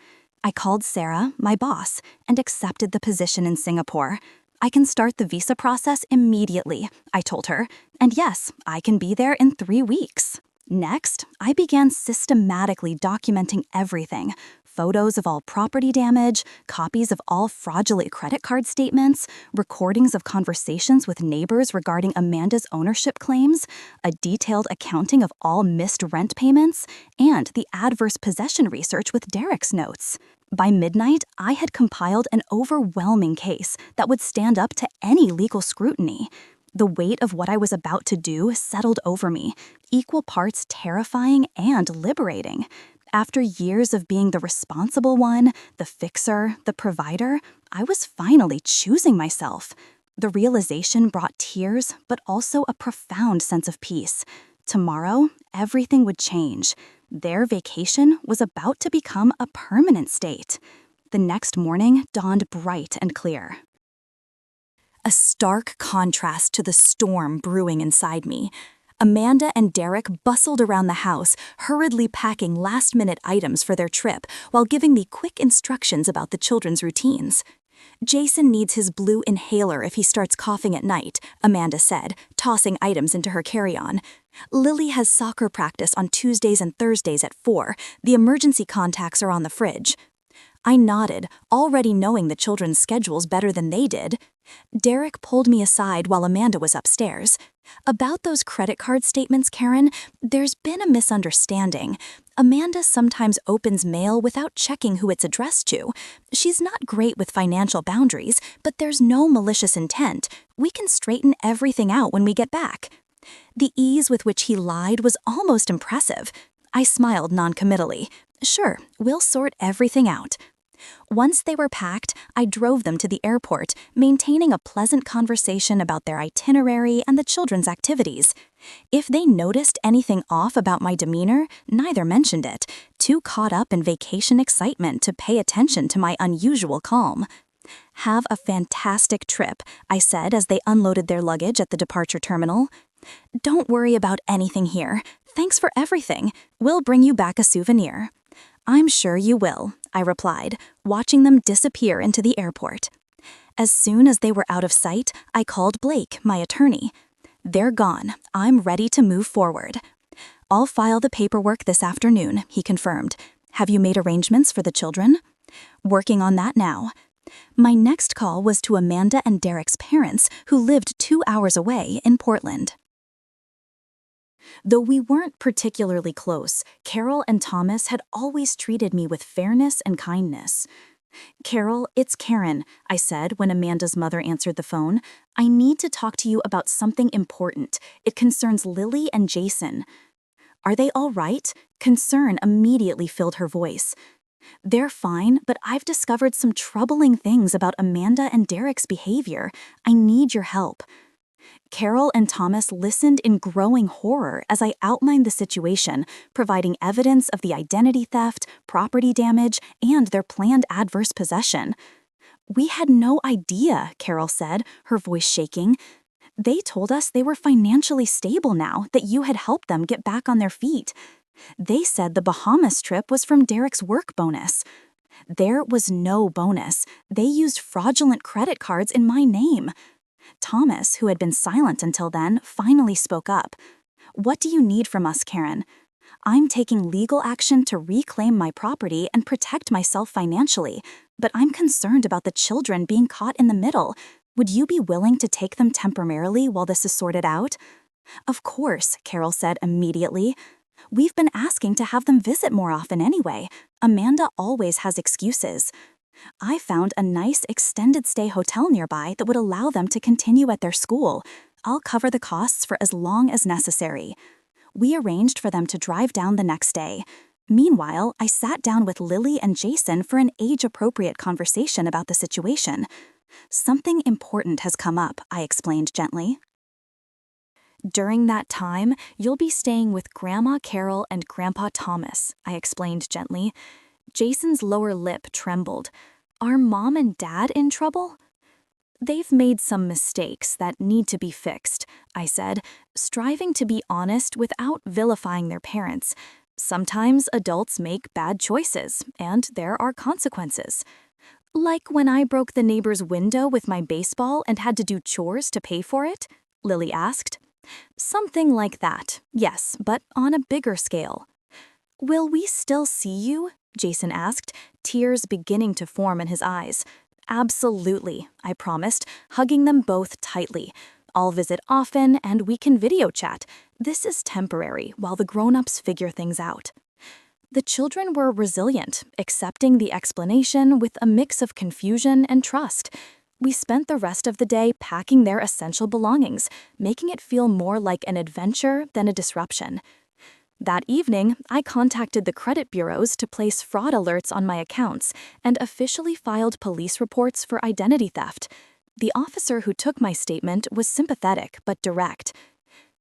I called Sarah, my boss, and accepted the position in Singapore. "I can start the visa process immediately," I told her, "and yes, I can be there in 3 weeks." Next, I began systematically documenting everything: photos of all property damage, copies of all fraudulent credit card statements, recordings of conversations with neighbors regarding Amanda's ownership claims, a detailed accounting of all missed rent payments, and the adverse possession research with Derek's notes. By midnight, I had compiled an overwhelming case that would stand up to any legal scrutiny. The weight of what I was about to do settled over me, equal parts terrifying and liberating. After years of being the responsible one, the fixer, the provider, I was finally choosing myself. The realization brought tears, but also a profound sense of peace. Tomorrow, everything would change. Their vacation was about to become a permanent state. The next morning dawned bright and clear. A stark contrast to the storm brewing inside me. Amanda and Derek bustled around the house, hurriedly packing last-minute items for their trip while giving me quick instructions about the children's routines. Jason needs his blue inhaler if he starts coughing at night, Amanda said, tossing items into her carry-on. Lily has soccer practice on Tuesdays and Thursdays at 4. The emergency contacts are on the fridge. I nodded, already knowing the children's schedules better than they did. Derek pulled me aside while Amanda was upstairs. About those credit card statements, Karen, there's been a misunderstanding. Amanda sometimes opens mail without checking who it's addressed to. She's not great with financial boundaries, but there's no malicious intent. We can straighten everything out when we get back. The ease with which he lied was almost impressive. I smiled noncommittally. Sure, we'll sort everything out. Once they were packed, I drove them to the airport, maintaining a pleasant conversation about their itinerary and the children's activities. If they noticed anything off about my demeanor, neither mentioned it, too caught up in vacation excitement to pay attention to my unusual calm. Have a fantastic trip, I said as they unloaded their luggage at the departure terminal. Don't worry about anything here. Thanks for everything. We'll bring you back a souvenir. I'm sure you will, I replied, watching them disappear into the airport. As soon as they were out of sight, I called Blake, my attorney. They're gone. I'm ready to move forward. I'll file the paperwork this afternoon, he confirmed. Have you made arrangements for the children? Working on that now. My next call was to Amanda and Derek's parents, who lived 2 hours away in Portland. Though we weren't particularly close, Carol and Thomas had always treated me with fairness and kindness. Carol, it's Karen, I said when Amanda's mother answered the phone. I need to talk to you about something important. It concerns Lily and Jason. Are they all right? Concern immediately filled her voice. They're fine, but I've discovered some troubling things about Amanda and Derek's behavior. I need your help. Carol and Thomas listened in growing horror as I outlined the situation, providing evidence of the identity theft, property damage, and their planned adverse possession. We had no idea, Carol said, her voice shaking. They told us they were financially stable now, that you had helped them get back on their feet. They said the Bahamas trip was from Derek's work bonus. There was no bonus. They used fraudulent credit cards in my name. Thomas, who had been silent until then, finally spoke up. What do you need from us, Karen? I'm taking legal action to reclaim my property and protect myself financially, but I'm concerned about the children being caught in the middle. Would you be willing to take them temporarily while this is sorted out? Of course, Carol said immediately. We've been asking to have them visit more often anyway. Amanda always has excuses. I found a nice extended stay hotel nearby that would allow them to continue at their school. I'll cover the costs for as long as necessary. We arranged for them to drive down the next day. Meanwhile, I sat down with Lily and Jason for an age-appropriate conversation about the situation. Something important has come up, I explained gently. During that time, you'll be staying with Grandma Carol and Grandpa Thomas, I explained gently. Jason's lower lip trembled. Are Mom and Dad in trouble? They've made some mistakes that need to be fixed, I said, striving to be honest without vilifying their parents. Sometimes adults make bad choices, and there are consequences. Like when I broke the neighbor's window with my baseball and had to do chores to pay for it? Lily asked. Something like that, yes, but on a bigger scale. Will we still see you? Jason asked, tears beginning to form in his eyes. Absolutely, I promised, hugging them both tightly. I'll visit often and we can video chat. This is temporary while the grown-ups figure things out. The children were resilient, accepting the explanation with a mix of confusion and trust. We spent the rest of the day packing their essential belongings, making it feel more like an adventure than a disruption. That evening, I contacted the credit bureaus to place fraud alerts on my accounts and officially filed police reports for identity theft. The officer who took my statement was sympathetic but direct.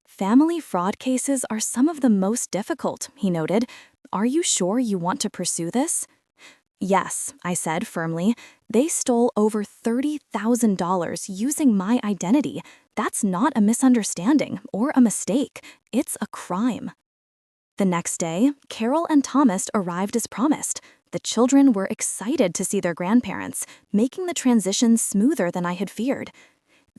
Family fraud cases are some of the most difficult, he noted, Are you sure you want to pursue this? Yes, I said firmly. They stole over $30,000 using my identity. That's not a misunderstanding or a mistake. It's a crime. The next day, Carol and Thomas arrived as promised. The children were excited to see their grandparents, making the transition smoother than I had feared.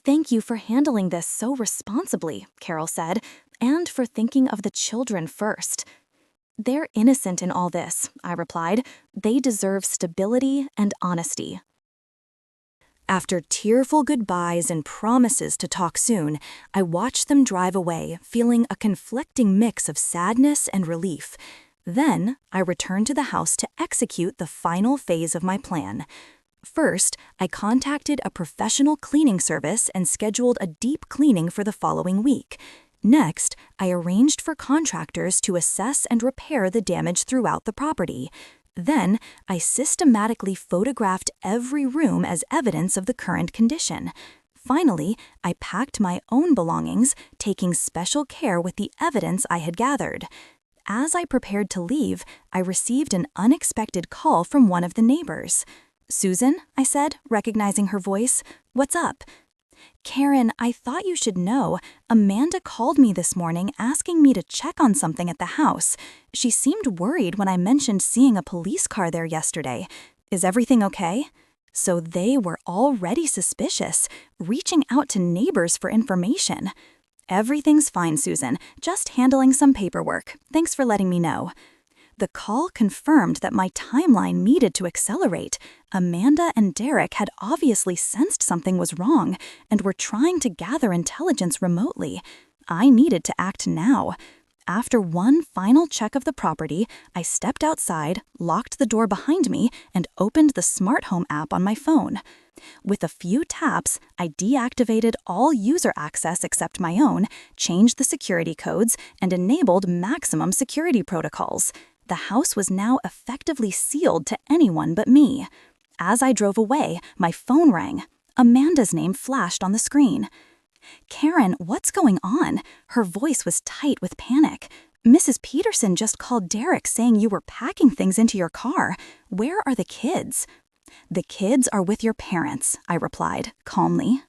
Thank you for handling this so responsibly, Carol said, and for thinking of the children first. They're innocent in all this, I replied. They deserve stability and honesty. After tearful goodbyes and promises to talk soon, I watched them drive away, feeling a conflicting mix of sadness and relief. Then, I returned to the house to execute the final phase of my plan. First, I contacted a professional cleaning service and scheduled a deep cleaning for the following week. Next, I arranged for contractors to assess and repair the damage throughout the property. Then, I systematically photographed every room as evidence of the current condition. Finally, I packed my own belongings, taking special care with the evidence I had gathered. As I prepared to leave, I received an unexpected call from one of the neighbors. "Susan," I said, recognizing her voice. "What's up?" "Karen, I thought you should know. Amanda called me this morning asking me to check on something at the house. She seemed worried when I mentioned seeing a police car there yesterday. Is everything okay?" So they were already suspicious, reaching out to neighbors for information. "Everything's fine, Susan. Just handling some paperwork. Thanks for letting me know." The call confirmed that my timeline needed to accelerate. Amanda and Derek had obviously sensed something was wrong and were trying to gather intelligence remotely. I needed to act now. After one final check of the property, I stepped outside, locked the door behind me, and opened the smart home app on my phone. With a few taps, I deactivated all user access except my own, changed the security codes, and enabled maximum security protocols. The house was now effectively sealed to anyone but me. As I drove away, my phone rang. Amanda's name flashed on the screen. "Karen, what's going on?" Her voice was tight with panic. "Mrs. Peterson just called Derek saying you were packing things into your car. Where are the kids?" "The kids are with your parents," I replied, calmly.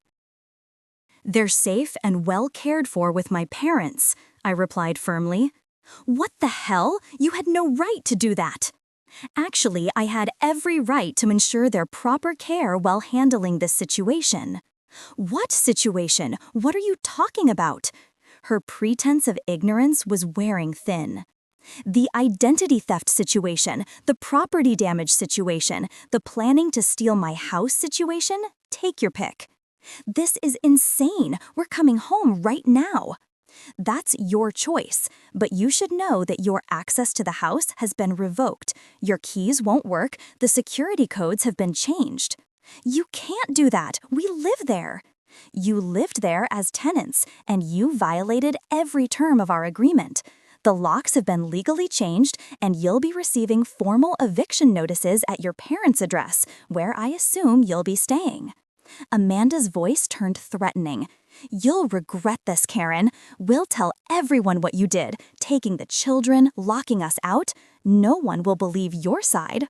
"They're safe and well cared for with my parents," I replied firmly. "What the hell? You had no right to do that." "Actually, I had every right to ensure their proper care while handling this situation." "What situation? What are you talking about?" Her pretense of ignorance was wearing thin. "The identity theft situation, the property damage situation, the planning to steal my house situation? Take your pick." "This is insane. We're coming home right now." "That's your choice, but you should know that your access to the house has been revoked. Your keys won't work, the security codes have been changed." "You can't do that. We live there." "You lived there as tenants, and you violated every term of our agreement. The locks have been legally changed, and you'll be receiving formal eviction notices at your parents' address, where I assume you'll be staying." Amanda's voice turned threatening. "You'll regret this, Karen. We'll tell everyone what you did, taking the children, locking us out. No one will believe your side."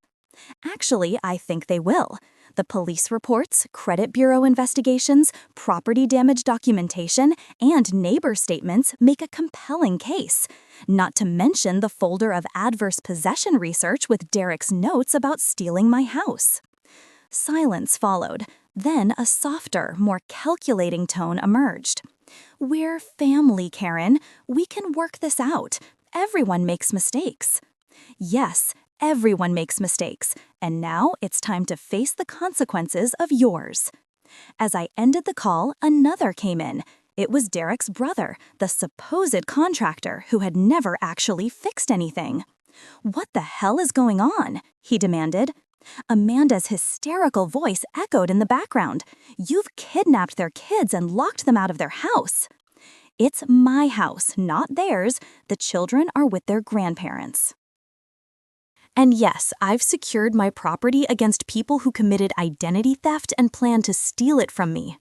"Actually, I think they will. The police reports, credit bureau investigations, property damage documentation, and neighbor statements make a compelling case. Not to mention the folder of adverse possession research with Derek's notes about stealing my house." Silence followed. Then a softer, more calculating tone emerged. "We're family, Karen. We can work this out. Everyone makes mistakes." "Yes, everyone makes mistakes, and now it's time to face the consequences of yours." As I ended the call, another came in. It was Derek's brother, the supposed contractor who had never actually fixed anything. "What the hell is going on?" he demanded. Amanda's hysterical voice echoed in the background. "You've kidnapped their kids and locked them out of their house." "It's my house, not theirs. The children are with their grandparents." And yes, I've secured my property against people who committed identity theft and planned to steal it from me.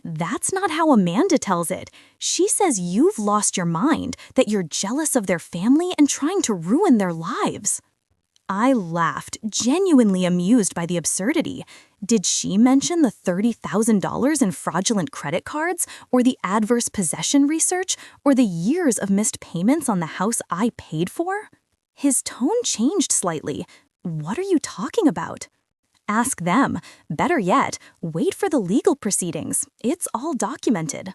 That's not how Amanda tells it. She says you've lost your mind, that you're jealous of their family and trying to ruin their lives. I laughed, genuinely amused by the absurdity. Did she mention the $30,000 in fraudulent credit cards, or the adverse possession research, or the years of missed payments on the house I paid for? His tone changed slightly. What are you talking about? Ask them. Better yet, wait for the legal proceedings. It's all documented.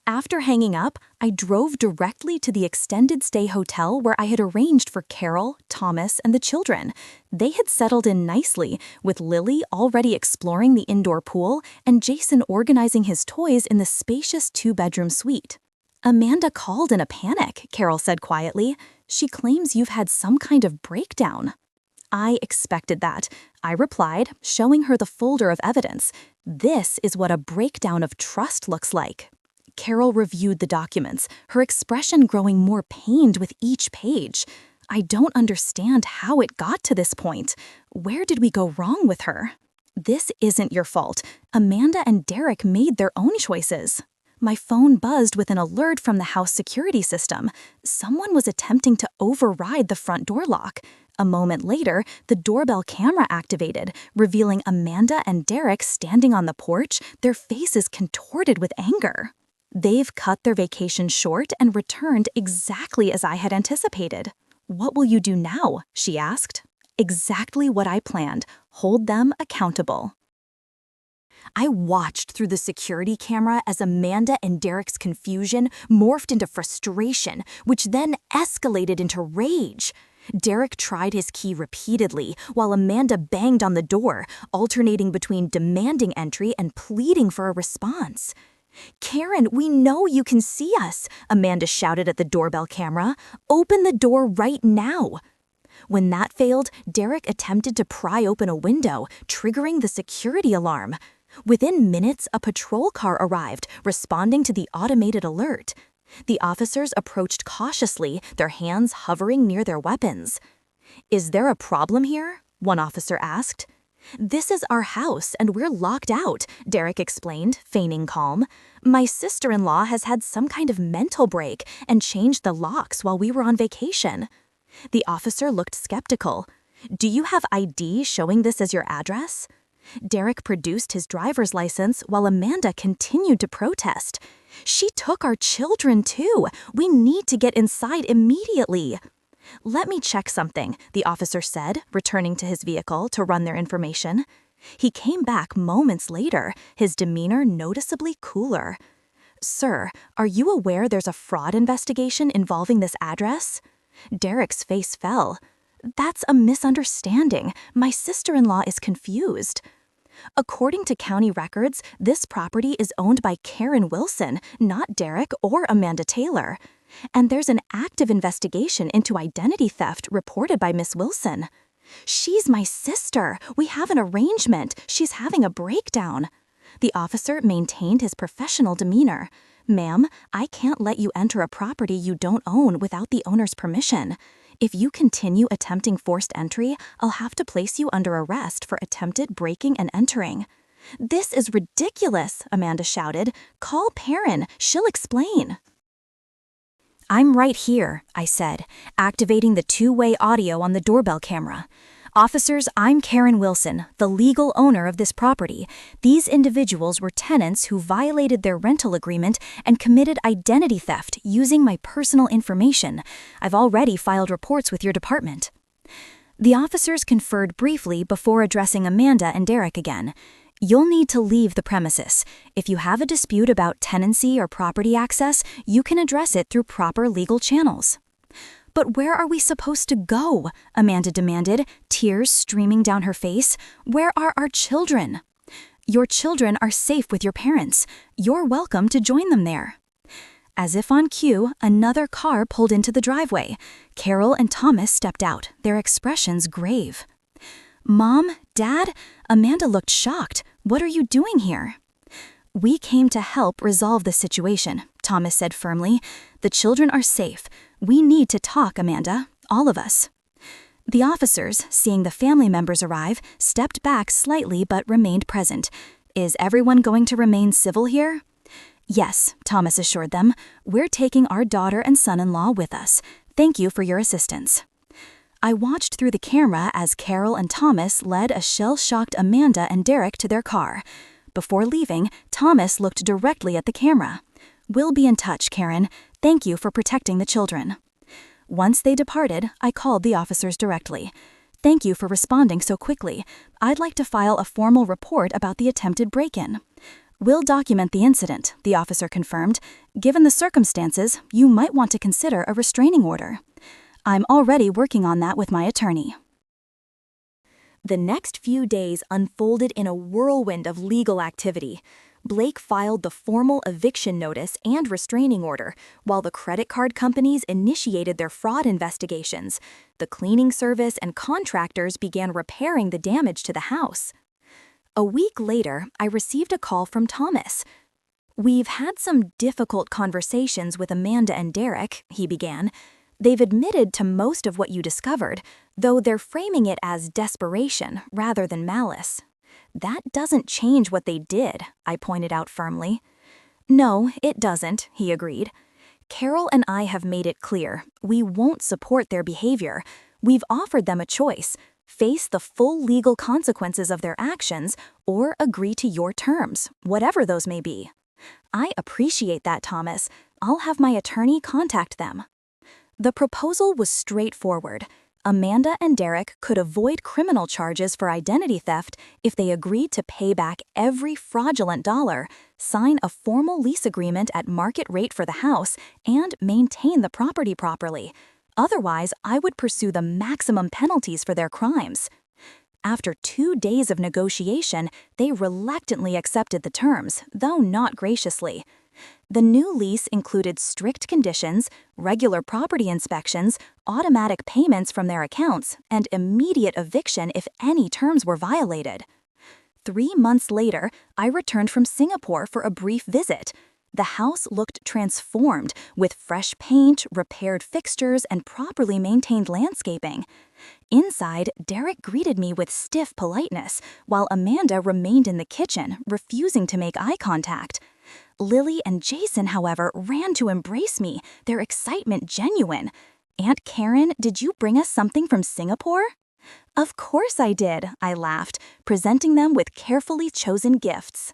After hanging up, I drove directly to the extended stay hotel where I had arranged for Carol, Thomas, and the children. They had settled in nicely, with Lily already exploring the indoor pool and Jason organizing his toys in the spacious two-bedroom suite. Amanda called in a panic, Carol said quietly. She claims you've had some kind of breakdown. I expected that. I replied, showing her the folder of evidence. This is what a breakdown of trust looks like. Carol reviewed the documents, her expression growing more pained with each page. I don't understand how it got to this point. Where did we go wrong with her? This isn't your fault. Amanda and Derek made their own choices. My phone buzzed with an alert from the house security system. Someone was attempting to override the front door lock. A moment later, the doorbell camera activated, revealing Amanda and Derek standing on the porch, their faces contorted with anger. They've cut their vacation short and returned exactly as I had anticipated. "What will you do now?" she asked. Exactly what I planned. Hold them accountable. I watched through the security camera as Amanda and Derek's confusion morphed into frustration, which then escalated into rage. Derek tried his key repeatedly, while Amanda banged on the door, alternating between demanding entry and pleading for a response. "Karen, we know you can see us," Amanda shouted at the doorbell camera. "Open the door right now." When that failed, Derek attempted to pry open a window, triggering the security alarm. Within minutes, a patrol car arrived, responding to the automated alert. The officers approached cautiously, their hands hovering near their weapons. "Is there a problem here?" one officer asked. "This is our house, and we're locked out," Derek explained, feigning calm. "My sister-in-law has had some kind of mental break and changed the locks while we were on vacation." The officer looked skeptical. "Do you have ID showing this as your address?" Derek produced his driver's license while Amanda continued to protest. "She took our children too. We need to get inside immediately." "Let me check something," the officer said, returning to his vehicle to run their information. He came back moments later, his demeanor noticeably cooler. "Sir, are you aware there's a fraud investigation involving this address?" Derek's face fell. "That's a misunderstanding. My sister-in-law is confused." According to county records, this property is owned by Karen Wilson, not Derek or Amanda Taylor. And there's an active investigation into identity theft reported by Miss Wilson. "She's my sister. We have an arrangement. She's having a breakdown." The officer maintained his professional demeanor. "Ma'am, I can't let you enter a property you don't own without the owner's permission. If you continue attempting forced entry, I'll have to place you under arrest for attempted breaking and entering." "This is ridiculous," Amanda shouted. "Call Perrin. She'll explain." "I'm right here," I said, activating the two-way audio on the doorbell camera. "Officers, I'm Karen Wilson, the legal owner of this property. These individuals were tenants who violated their rental agreement and committed identity theft using my personal information. I've already filed reports with your department." The officers conferred briefly before addressing Amanda and Derek again. "You'll need to leave the premises. If you have a dispute about tenancy or property access, you can address it through proper legal channels." "But where are we supposed to go?" Amanda demanded, tears streaming down her face. "Where are our children?" "Your children are safe with your parents. You're welcome to join them there." As if on cue, another car pulled into the driveway. Carol and Thomas stepped out, their expressions grave. "Mom? Dad?" Amanda looked shocked. "What are you doing here?" "We came to help resolve the situation," Thomas said firmly. "The children are safe. We need to talk, Amanda. All of us." The officers, seeing the family members arrive, stepped back slightly but remained present. "Is everyone going to remain civil here?" Yes, Thomas assured them. We're taking our daughter and son-in-law with us. Thank you for your assistance. I watched through the camera as Carol and Thomas led a shell-shocked Amanda and Derek to their car. Before leaving, Thomas looked directly at the camera. We'll be in touch, Karen. Thank you for protecting the children. Once they departed, I called the officers directly. Thank you for responding so quickly. I'd like to file a formal report about the attempted break-in. We'll document the incident, the officer confirmed. Given the circumstances, you might want to consider a restraining order. I'm already working on that with my attorney. The next few days unfolded in a whirlwind of legal activity. Blake filed the formal eviction notice and restraining order, while the credit card companies initiated their fraud investigations. The cleaning service and contractors began repairing the damage to the house. A week later, I received a call from Thomas. We've had some difficult conversations with Amanda and Derek, he began. They've admitted to most of what you discovered, though they're framing it as desperation rather than malice. That doesn't change what they did, I pointed out firmly. No, it doesn't, he agreed. Carol and I have made it clear we won't support their behavior. We've offered them a choice: face the full legal consequences of their actions or agree to your terms, whatever those may be. I appreciate that, Thomas. I'll have my attorney contact them. The proposal was straightforward. Amanda and Derek could avoid criminal charges for identity theft if they agreed to pay back every fraudulent dollar, sign a formal lease agreement at market rate for the house, and maintain the property properly. Otherwise, I would pursue the maximum penalties for their crimes. After 2 days of negotiation, they reluctantly accepted the terms, though not graciously. The new lease included strict conditions, regular property inspections, automatic payments from their accounts, and immediate eviction if any terms were violated. 3 months later, I returned from Singapore for a brief visit. The house looked transformed, with fresh paint, repaired fixtures, and properly maintained landscaping. Inside, Derek greeted me with stiff politeness, while Amanda remained in the kitchen, refusing to make eye contact. Lily and Jason, however, ran to embrace me, their excitement genuine. Aunt Karen, did you bring us something from Singapore? Of course I did, I laughed, presenting them with carefully chosen gifts.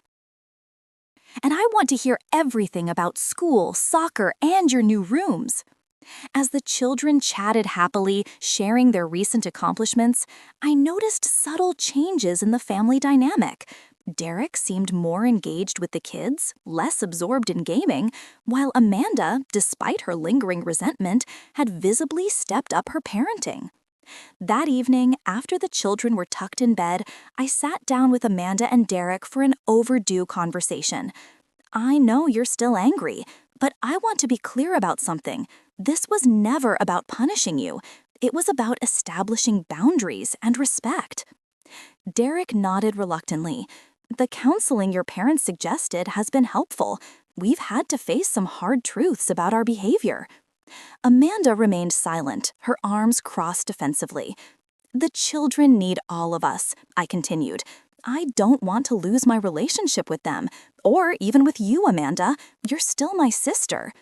And I want to hear everything about school, soccer, and your new rooms. As the children chatted happily, sharing their recent accomplishments, I noticed subtle changes in the family dynamic. Derek seemed more engaged with the kids, less absorbed in gaming, while Amanda, despite her lingering resentment, had visibly stepped up her parenting. That evening, after the children were tucked in bed, I sat down with Amanda and Derek for an overdue conversation. I know you're still angry, but I want to be clear about something. This was never about punishing you. It was about establishing boundaries and respect. Derek nodded reluctantly. The counseling your parents suggested has been helpful. We've had to face some hard truths about our behavior. Amanda remained silent, her arms crossed defensively. The children need all of us, I continued. I don't want to lose my relationship with them, or even with you, Amanda. You're still my sister.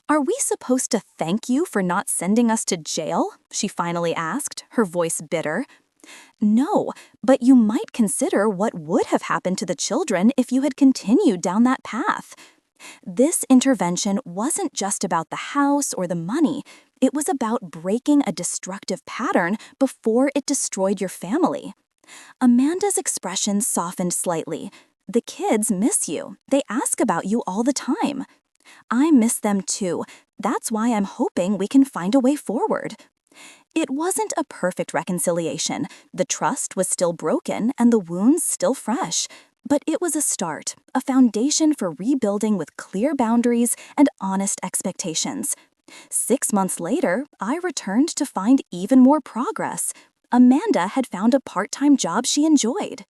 Are we supposed to thank you for not sending us to jail? She finally asked, her voice bitter. No, but you might consider what would have happened to the children if you had continued down that path. This intervention wasn't just about the house or the money. It was about breaking a destructive pattern before it destroyed your family. Amanda's expression softened slightly. The kids miss you. They ask about you all the time. I miss them too. That's why I'm hoping we can find a way forward. It wasn't a perfect reconciliation. The trust was still broken and the wounds still fresh. But it was a start, a foundation for rebuilding with clear boundaries and honest expectations. 6 months later, I returned to find even more progress. Amanda had found a part-time job she enjoyed.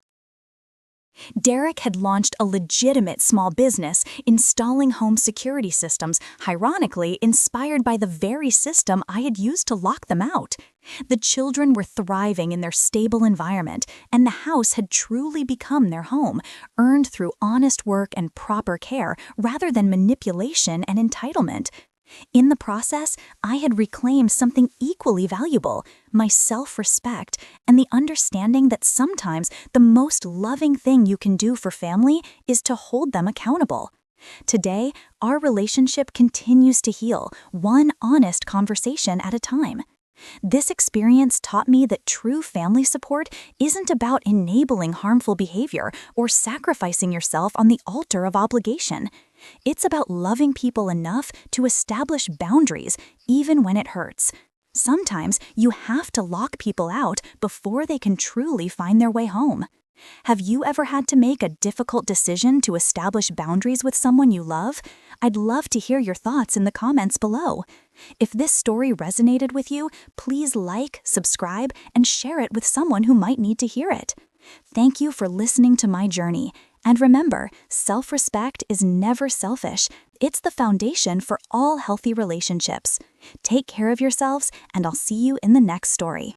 Derek had launched a legitimate small business installing home security systems, ironically inspired by the very system I had used to lock them out. The children were thriving in their stable environment, and the house had truly become their home, earned through honest work and proper care rather than manipulation and entitlement. In the process, I had reclaimed something equally valuable, my self-respect, and the understanding that sometimes the most loving thing you can do for family is to hold them accountable. Today, our relationship continues to heal, one honest conversation at a time. This experience taught me that true family support isn't about enabling harmful behavior or sacrificing yourself on the altar of obligation. It's about loving people enough to establish boundaries, even when it hurts. Sometimes you have to lock people out before they can truly find their way home. Have you ever had to make a difficult decision to establish boundaries with someone you love? I'd love to hear your thoughts in the comments below. If this story resonated with you, please like, subscribe, and share it with someone who might need to hear it. Thank you for listening to my journey. And remember, self-respect is never selfish. It's the foundation for all healthy relationships. Take care of yourselves, and I'll see you in the next story.